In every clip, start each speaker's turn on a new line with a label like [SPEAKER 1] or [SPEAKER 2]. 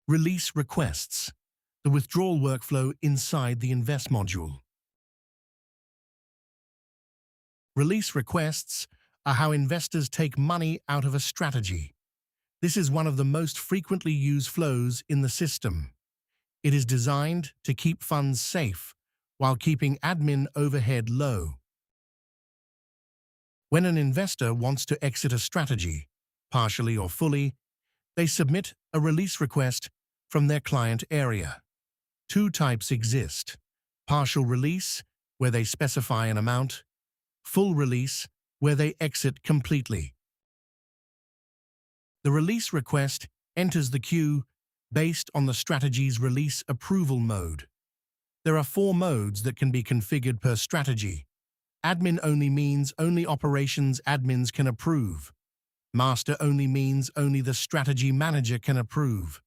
[SPEAKER 1] Release requests, the withdrawal workflow inside the Invest module. Release requests are how investors take money out of a strategy. This is one of the most frequently used flows in the system. It is designed to keep funds safe while keeping admin overhead low. When an investor wants to exit a strategy, partially or fully, they submit a release request from their client area. Two types exist: partial release, where they specify an amount; full release, where they exit completely. The release request enters the queue based on the strategy's release approval mode. There are 4 modes that can be configured per strategy. Admin only means only operations admins can approve. Master only means only the strategy manager can approve.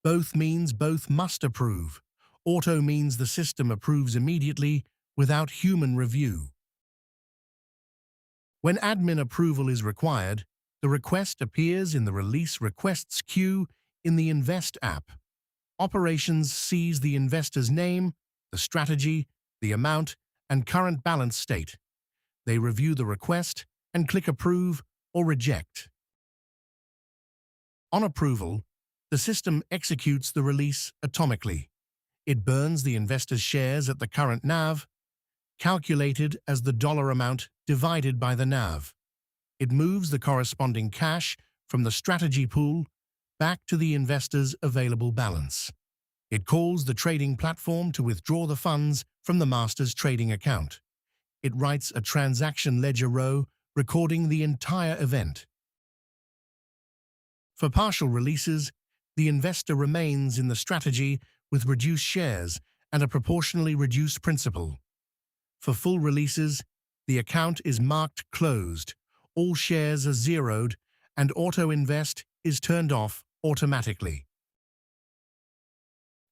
[SPEAKER 1] Both means both must approve. Auto means the system approves immediately without human review. When admin approval is required, the request appears in the Release Requests queue in the Invest app. Operations sees the investor's name, the strategy, the amount, and current balance state. They review the request and click Approve or Reject. On approval, the system executes the release atomically. It burns the investor's shares at the current NAV, calculated as the dollar amount divided by the NAV. It moves the corresponding cash from the strategy pool back to the investor's available balance. It calls the trading platform to withdraw the funds from the master's trading account. It writes a transaction ledger row recording the entire event. For partial releases, the investor remains in the strategy with reduced shares and a proportionally reduced principal. For full releases, the account is marked closed, all shares are zeroed, and auto invest is turned off automatically.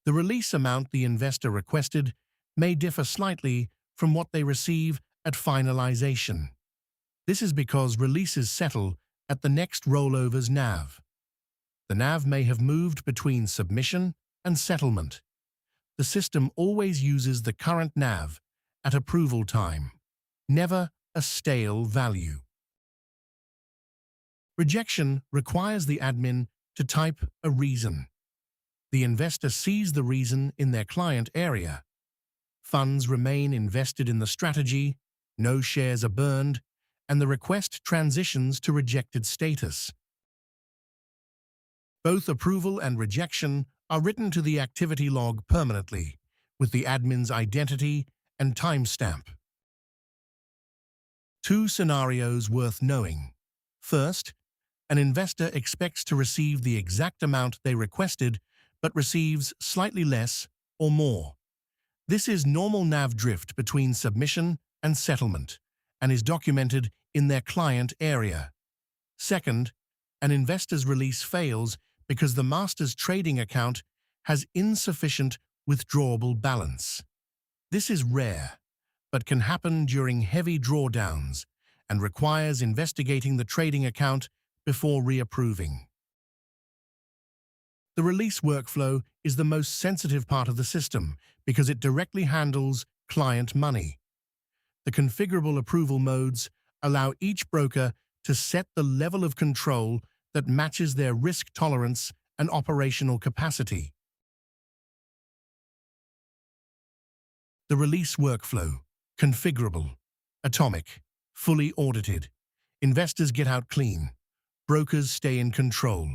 [SPEAKER 1] The release amount the investor requested may differ slightly from what they receive at finalization. This is because releases settle at the next rollover's NAV. The NAV may have moved between submission and settlement. The system always uses the current NAV at approval time, never a stale value. Rejection requires the admin to type a reason. The investor sees the reason in their client area. Funds remain invested in the strategy, no shares are burned, and the request transitions to rejected status. Both approval and rejection are written to the activity log permanently, with the admin's identity and timestamp. 2 scenarios worth knowing. First, an investor expects to receive the exact amount they requested but receives slightly less or more. This is normal NAV drift between submission and settlement and is documented in their client area. Second, an investor's release fails because the master's trading account has insufficient withdrawable balance. This is rare, but can happen during heavy drawdowns and requires investigating the trading account before reapproving. The release workflow is the most sensitive part of the system because it directly handles client money. The configurable approval modes allow each broker to set the level of control that matches their risk tolerance and operational capacity. The release workflow: configurable, atomic, fully audited. Investors get out clean. Brokers stay in control.